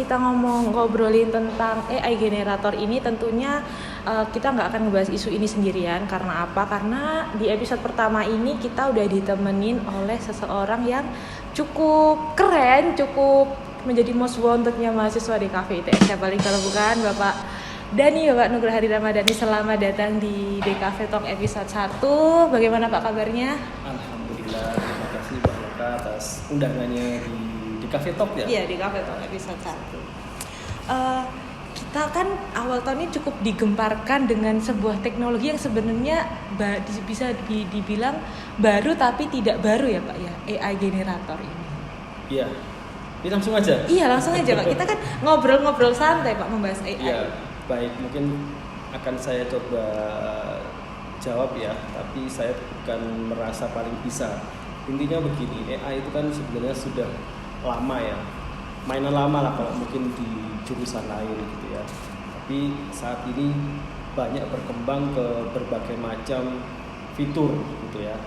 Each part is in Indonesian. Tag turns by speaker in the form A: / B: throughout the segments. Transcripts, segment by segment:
A: kita ngobrolin tentang AI generator ini, tentunya kita nggak akan ngebahas isu ini sendirian. Karena apa? Karena di episode pertama ini kita udah ditemenin oleh seseorang yang cukup keren, cukup menjadi most wantednya mahasiswa di Cafe ITS. Siapa lagi kalau bukan Bapak Dani, Bapak Nugroh Hadi Ramadhani. Selamat datang di DKV Talk episode 1. Bagaimana Pak kabarnya?
B: Alhamdulillah, terima kasih Mbak Loka atas undangannya di Cafe Talk ya?
A: Iya, di Cafe Talk episode 1. Kita kan awal tahun ini cukup digemparkan dengan sebuah teknologi yang sebenarnya bisa dibilang baru tapi tidak baru ya Pak ya, AI generator ini.
B: Iya, ini langsung aja?
A: Iya, langsung aja Pak. Kita kan ngobrol-ngobrol santai Pak membahas AI.
B: Iya, baik, mungkin akan saya coba jawab ya, tapi saya bukan merasa paling bisa. Intinya begini, AI itu kan sebenarnya sudah lama ya, mainan lama lah kalau mungkin di jurusan lain gitu ya. Tapi saat ini banyak berkembang ke berbagai macam fitur gitu ya.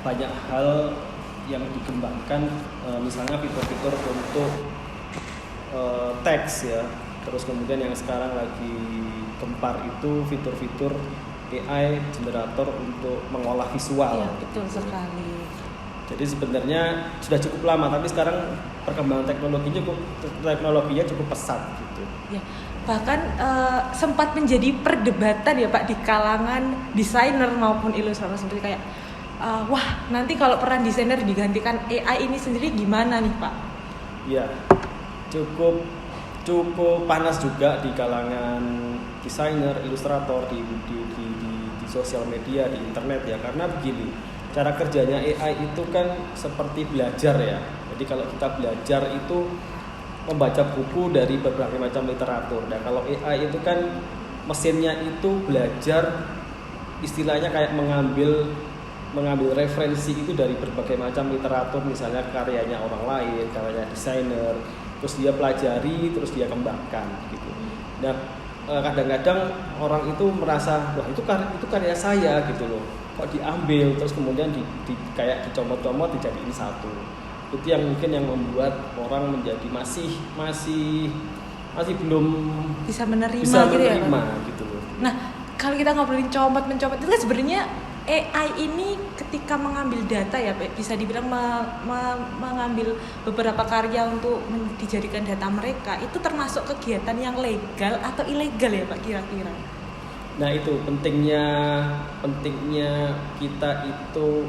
B: Banyak hal yang dikembangkan, misalnya fitur-fitur untuk teks ya. Terus kemudian yang sekarang lagi gempar itu fitur-fitur AI generator untuk mengolah visual.
A: Iya, betul sekali.
B: Jadi sebenarnya sudah cukup lama, tapi sekarang perkembangan teknologinya cukup pesat gitu.
A: Ya, bahkan sempat menjadi perdebatan ya Pak di kalangan desainer maupun ilustrator sendiri kayak wah, nanti kalau peran desainer digantikan AI ini sendiri gimana nih Pak?
B: Iya, cukup panas juga di kalangan desainer, ilustrator di sosial media, di internet ya. Karena begini, cara kerjanya AI itu kan seperti belajar ya. Jadi kalau kita belajar itu membaca buku dari berbagai macam literatur. Nah kalau AI itu kan mesinnya itu belajar, istilahnya kayak mengambil referensi itu dari berbagai macam literatur, misalnya karyanya orang lain, karyanya desainer, terus dia pelajari, terus dia kembangkan gitu. Nah kadang-kadang orang itu merasa wah itu karya saya gitu loh, kok diambil terus kemudian kayak dicomot-comot dijadiin satu. Itu yang mungkin yang membuat orang menjadi masih belum
A: bisa menerima
B: gitu loh.
A: Nah kalau kita ngobrolin mencomot itu kan sebenarnya AI ini ketika mengambil data ya bisa dibilang mengambil beberapa karya untuk dijadikan data mereka, itu termasuk kegiatan yang legal atau ilegal ya Pak kira-kira?
B: Nah itu pentingnya kita itu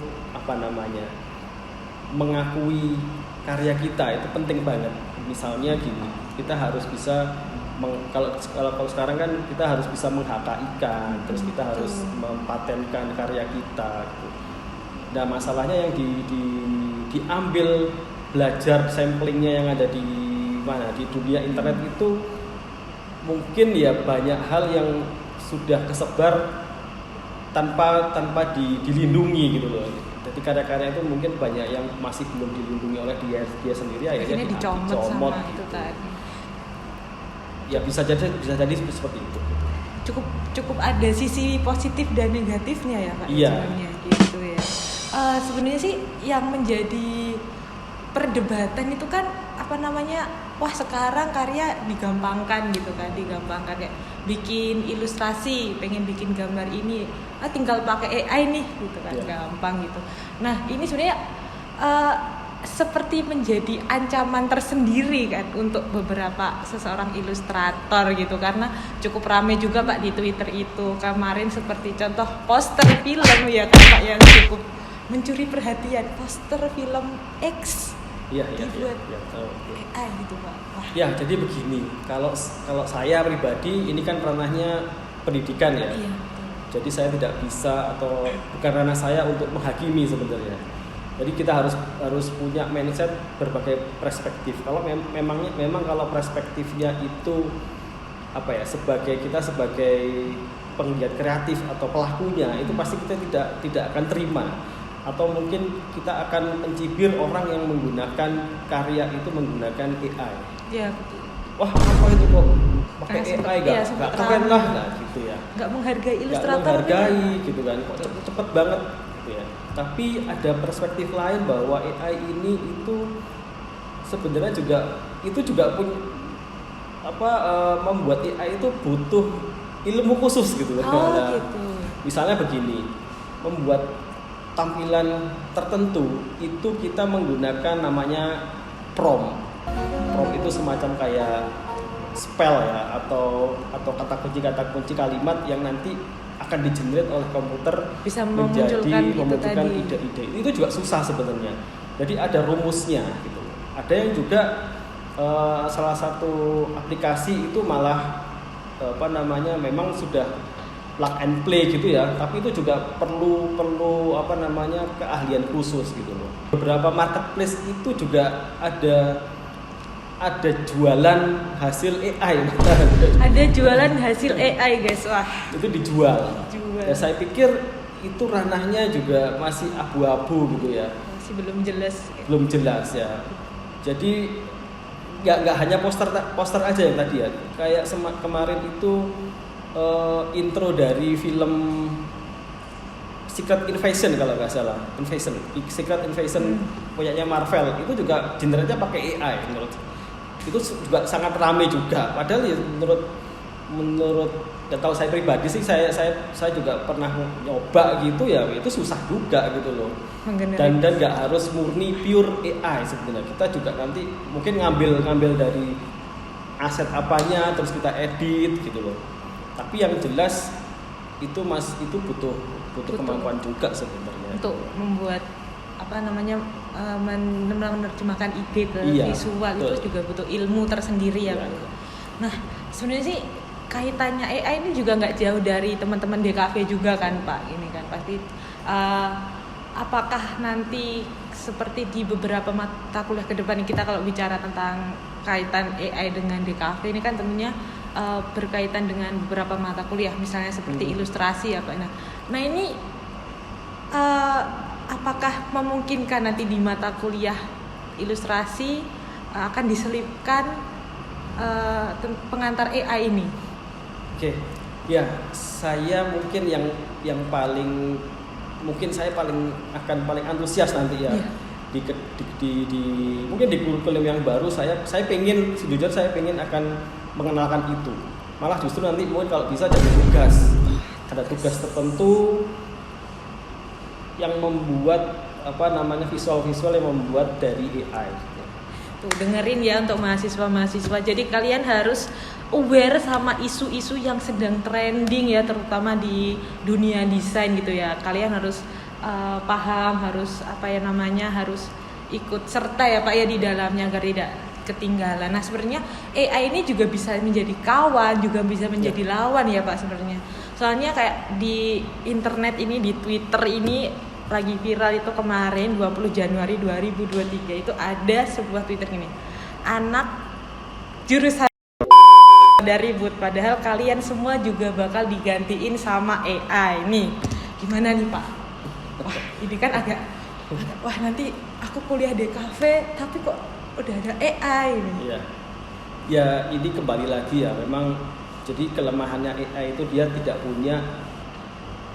B: mengakui karya kita itu penting banget. Misalnya gini, kita harus bisa kalau sekarang kan kita harus bisa meng-HKI-kan, terus kita harus mempatenkan karya kita gitu. Nah masalahnya yang diambil belajar samplingnya yang ada di dunia internet itu mungkin ya banyak hal yang sudah kesebar tanpa dilindungi gitu loh. Jadi karya-karya itu mungkin banyak yang masih belum dilindungi oleh dia sendiri, akhirnya dicomot
A: sama itu tadi.
B: Ya bisa jadi seperti itu.
A: Cukup ada sisi positif dan negatifnya ya Pak.
B: Iya.
A: Gitu ya. Sebenarnya sih yang menjadi perdebatan itu kan wah sekarang karya digampangkan gitu kan, kayak bikin ilustrasi, pengen bikin gambar ini, tinggal pakai AI nih gitu kan, gampang gitu. Nah ini sebenarnya seperti menjadi ancaman tersendiri kan untuk beberapa seseorang ilustrator gitu, karena cukup rame juga Pak di Twitter itu kemarin, seperti contoh poster film ya kan Pak yang cukup mencuri perhatian, poster film X dibuat AI gitu Pak. Wah.
B: Ya jadi begini, kalau saya pribadi ini kan ranahnya pendidikan ya.
A: Iya.
B: Jadi saya tidak bisa atau bukan ranah saya untuk menghakimi sebenarnya. Jadi kita harus punya mindset berbagai perspektif. Kalau memang kalau perspektifnya itu sebagai penggiat kreatif atau pelakunya, itu pasti kita tidak akan terima. Atau mungkin kita akan mencibir orang yang menggunakan karya itu menggunakan AI.
A: Iya betul.
B: Wah apa itu kok pakai AI nggak keren lah gitu ya.
A: Nggak menghargai ilustrator.
B: Nggak menghargai gitu kan, kok cepet banget gitu ya. Tapi ada perspektif lain bahwa AI ini itu sebenarnya juga itu juga pun membuat AI itu butuh ilmu khusus gitu loh.
A: Oh gitu.
B: Misalnya begini, membuat tampilan tertentu itu kita menggunakan namanya prompt. Prompt itu semacam kayak spell ya, atau kata kunci kalimat yang nanti akan di-generate oleh komputer
A: Bisa
B: memunculkan
A: tadi.
B: ide-ide. Itu juga susah sebenarnya. Jadi ada rumusnya gitu. Ada yang juga salah satu aplikasi itu malah memang sudah plug and play gitu ya, tapi itu juga perlu keahlian khusus gitu loh. Beberapa marketplace itu juga ada jualan hasil AI.
A: Ada jualan hasil AI guys, wah.
B: Itu dijual. Ya, saya pikir itu ranahnya juga masih abu-abu gitu ya.
A: Masih belum jelas.
B: Belum jelas ya. Jadi nggak hanya poster aja yang tadi ya. Kayak kemarin itu intro dari film Secret Invasion kalau nggak salah, Secret Invasion punyanya Marvel, itu juga generate-nya pakai AI menurut. Itu juga sangat ramai juga. Padahal ya menurut nggak tahu saya pribadi sih, saya juga pernah nyoba gitu ya, itu susah juga gitu loh. Dan nggak harus murni pure AI sebenarnya. Kita juga nanti mungkin ngambil dari aset apanya terus kita edit gitu loh. Tapi yang jelas itu butuh kemampuan juga sebenarnya
A: untuk membuat menerjemahkan ide ke visual. Betul. Itu juga butuh ilmu tersendiri ya, Pak. Nah, sebenarnya sih kaitannya AI ini juga nggak jauh dari teman-teman DKV juga kan, Pak. Ini kan pasti apakah nanti seperti di beberapa mata kuliah ke depan kita kalau bicara tentang kaitan AI dengan DKV ini kan tentunya berkaitan dengan beberapa mata kuliah, misalnya seperti ilustrasi ya Pak. Nah ini apakah memungkinkan nanti di mata kuliah ilustrasi akan diselipkan pengantar AI ini? Oke,
B: ya saya mungkin yang paling paling antusias nanti ya. Mungkin di kurikulum yang baru saya pengen akan mengenalkan itu. Malah justru nanti mungkin kalau bisa ada tugas tertentu yang membuat visual yang membuat dari AI.
A: Tuh dengerin ya untuk mahasiswa. Jadi kalian harus aware sama isu-isu yang sedang trending ya, terutama di dunia desain gitu ya. Kalian harus paham, harus harus ikut serta ya Pak ya di dalamnya agar tidak ketinggalan. Nah sebenarnya AI ini juga bisa menjadi kawan, juga bisa menjadi lawan ya Pak sebenarnya. Soalnya kayak di internet ini, di Twitter ini lagi viral itu kemarin 20 Januari 2023 itu ada sebuah Twitter ini. Anak jurusan dari ribut, padahal kalian semua juga bakal digantiin sama AI. Nih, gimana nih Pak? Wah, ini kan agak wah nanti aku kuliah di kafe tapi kok udah ada AI nih.
B: Iya. Ya, ini kembali lagi ya, memang jadi kelemahannya AI itu dia tidak punya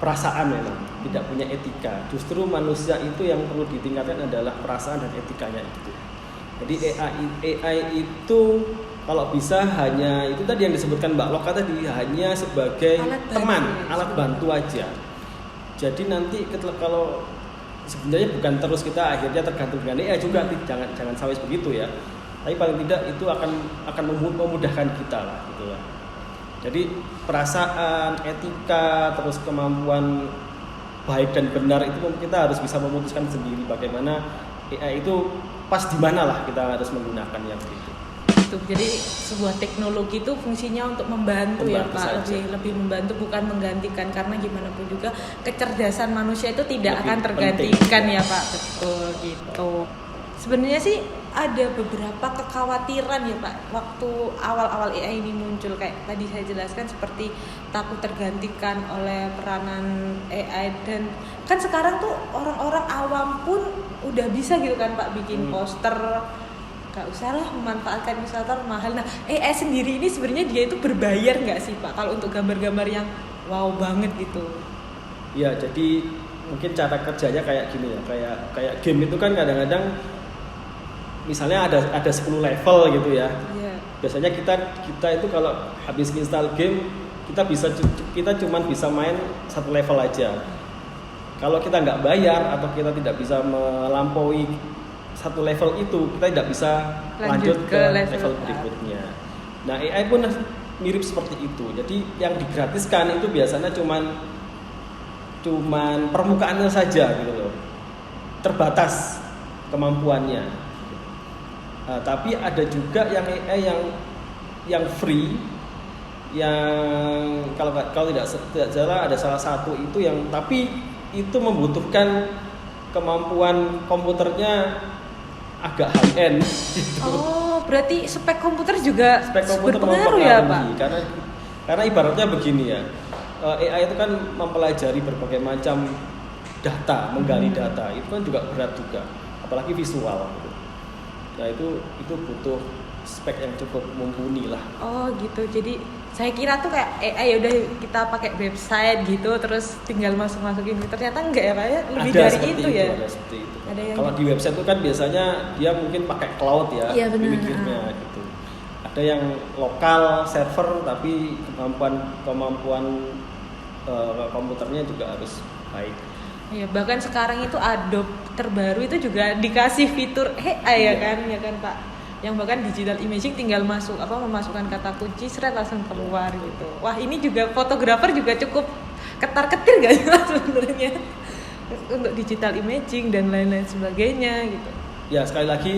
B: perasaan, memang tidak punya etika. Justru manusia itu yang perlu ditingkatkan adalah perasaan dan etikanya itu. Jadi AI itu kalau bisa hanya itu tadi yang disebutkan Mbak Loka tadi, hanya sebagai alat bantu aja. Jadi nanti kalau sebenarnya bukan terus kita akhirnya tergantung dengan AI juga, jangan sampai begitu ya. Tapi paling tidak itu akan memudahkan kita lah gitu lah. Jadi perasaan, etika, terus kemampuan baik dan benar itu kita harus bisa memutuskan sendiri bagaimana AI itu pas di mana lah kita harus menggunakan yang itu.
A: Jadi sebuah teknologi itu fungsinya untuk membantu ya Pak, lebih membantu bukan menggantikan, karena gimana pun juga kecerdasan manusia itu tidak akan tergantikan ya Pak. Betul gitu. Sebenarnya sih ada beberapa kekhawatiran ya Pak waktu awal-awal AI ini muncul, kayak tadi saya jelaskan seperti takut tergantikan oleh peranan AI, dan kan sekarang tuh orang-orang awam pun udah bisa gitu kan Pak bikin poster, gak usah lah memanfaatkan ilustrator mahal. Nah AI sendiri ini sebenarnya dia itu berbayar nggak sih Pak kalau untuk gambar-gambar yang wow banget gitu?
B: Ya jadi mungkin cara kerjanya kayak gini ya, kayak game itu kan kadang-kadang misalnya ada 10 level gitu ya.
A: Iya.
B: Biasanya kita itu kalau habis install game kita cuman bisa main satu level aja. Kalau kita nggak bayar atau kita tidak bisa melampaui satu level itu, kita tidak bisa lanjut ke level berikutnya. Nah, AI pun mirip seperti itu. Jadi yang digratiskan itu biasanya cuman permukaannya saja gitu loh. Terbatas kemampuannya. Tapi ada juga yang AI yang free, yang kalau tidak salah ada salah satu itu yang tapi itu membutuhkan kemampuan komputernya agak high end gitu.
A: Oh, berarti spek komputer juga
B: komputer
A: berpengaruh ya, Pak?
B: Karena ibaratnya begini ya. AI itu kan mempelajari berbagai macam data, menggali data. Itu kan juga berat juga, apalagi visual gitu. Nah, itu butuh spek yang cukup mumpuni lah. Oh
A: gitu. Jadi saya kira tuh kayak AI udah kita pakai website gitu terus tinggal masukin. Ternyata enggak ya, Pak ya? Lebih
B: ada
A: dari itu ya.
B: Ada seperti itu. Kalau di website itu kan biasanya dia mungkin pakai cloud ya,
A: iya,
B: mikirnya gitu. Ada yang lokal server tapi kemampuan komputernya juga harus baik.
A: Iya, bahkan sekarang itu Adobe terbaru itu juga dikasih fitur AI ya kan Pak. Yang bahkan digital imaging tinggal memasukkan kata kunci langsung keluar gitu. Wah, ini juga fotografer juga cukup ketar-ketir gak sih sebenarnya untuk digital imaging dan lain-lain sebagainya gitu.
B: Ya, sekali lagi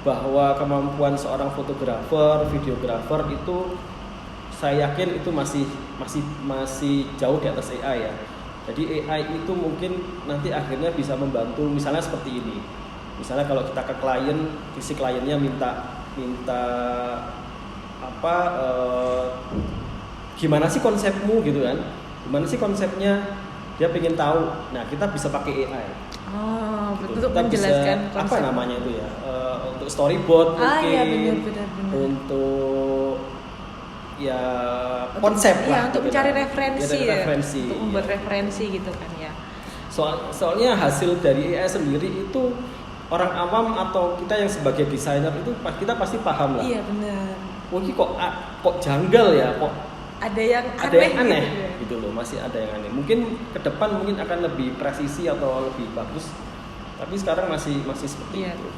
B: bahwa kemampuan seorang fotografer, videografer itu saya yakin itu masih jauh di atas AI ya. Jadi AI itu mungkin nanti akhirnya bisa membantu misalnya seperti ini. Misalnya kalau kita ke klien, si kliennya minta gimana sih konsepmu gitu kan? Gimana sih konsepnya? Dia pengen tahu. Nah, kita bisa pakai AI.
A: Oh,
B: gitu.
A: Untuk menjelaskan
B: bisa,
A: konsep.
B: apa namanya itu ya? Untuk storyboard mungkin.
A: Iya, benar.
B: Untuk ya konsep
A: ya,
B: lah
A: untuk
B: gitu
A: mencari
B: kan.
A: referensi
B: ya,
A: untuk membuat referensi gitu kan ya.
B: Soalnya hasil dari AI sendiri itu orang awam atau kita yang sebagai desainer itu kita pasti paham lah.
A: Iya, benar.
B: Wah, ini kok janggal ya, kok
A: ada yang aneh
B: gitu loh, masih ada yang aneh. Mungkin ke depan mungkin akan lebih presisi atau lebih bagus. Tapi sekarang masih seperti itu.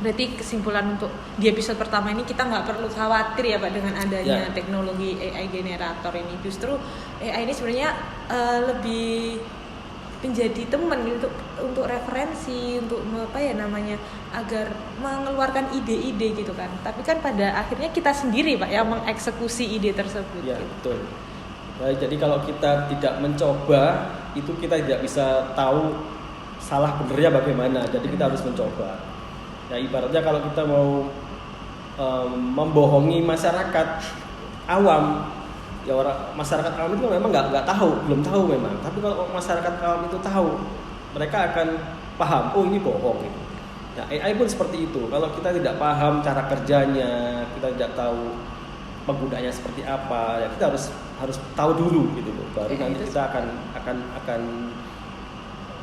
A: Berarti kesimpulan untuk di episode pertama ini kita nggak perlu khawatir ya Pak dengan adanya teknologi AI generator ini. Justru AI ini sebenarnya lebih menjadi teman untuk referensi, untuk agar mengeluarkan ide-ide gitu kan. Tapi kan pada akhirnya kita sendiri Pak yang mengeksekusi ide tersebut.
B: Ya,
A: gitu.
B: Betul. Nah, jadi kalau kita tidak mencoba, itu kita tidak bisa tahu salah benernya bagaimana. Jadi kita harus mencoba. Ya, ibaratnya kalau kita mau membohongi masyarakat awam, ya masyarakat awam itu memang belum tahu memang. Tapi kalau masyarakat awam itu tahu, mereka akan paham, oh ini bohong gitu. Nah, AI pun seperti itu. Kalau kita tidak paham cara kerjanya, kita tidak tahu penggunanya seperti apa, ya kita harus tahu dulu gitu loh. Baru nanti kita akan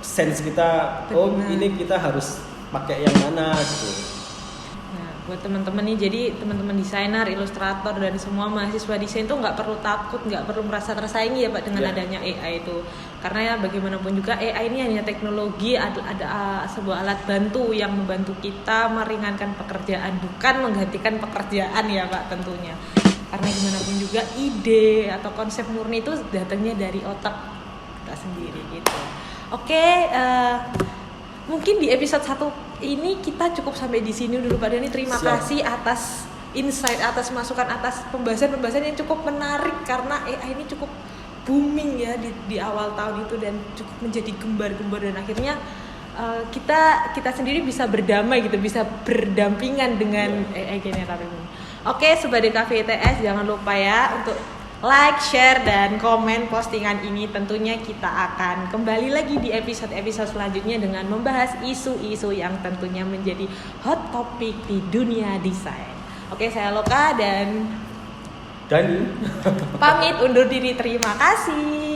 B: sense kita, oh ini kita harus pakai yang mana gitu.
A: Nah, buat teman-teman nih, jadi teman-teman desainer, ilustrator dan semua mahasiswa desain tuh nggak perlu takut, nggak perlu merasa tersaingi ya Pak dengan adanya AI itu. Karena ya bagaimanapun juga AI ini hanya teknologi, ada sebuah alat bantu yang membantu kita meringankan pekerjaan, bukan menggantikan pekerjaan ya Pak tentunya. Karena gimana pun juga ide atau konsep murni itu datangnya dari otak kita sendiri gitu. Oke, mungkin di episode 1 ini kita cukup sampai di sini dulu Pak Dani. Terima kasih atas insight, atas masukan, atas pembahasan yang cukup menarik karena AI ini cukup booming ya di awal tahun itu dan cukup menjadi gembar-gembar dan akhirnya kita sendiri bisa berdamai gitu, bisa berdampingan dengan AI generator ini. Oke, Sobat DKV ITS, jangan lupa ya untuk like, share, dan komen postingan ini. Tentunya kita akan kembali lagi di episode-episode selanjutnya dengan membahas isu-isu yang tentunya menjadi hot topic di dunia desain. Oke, saya Loka dan
B: Dani
A: pamit undur diri. Terima kasih.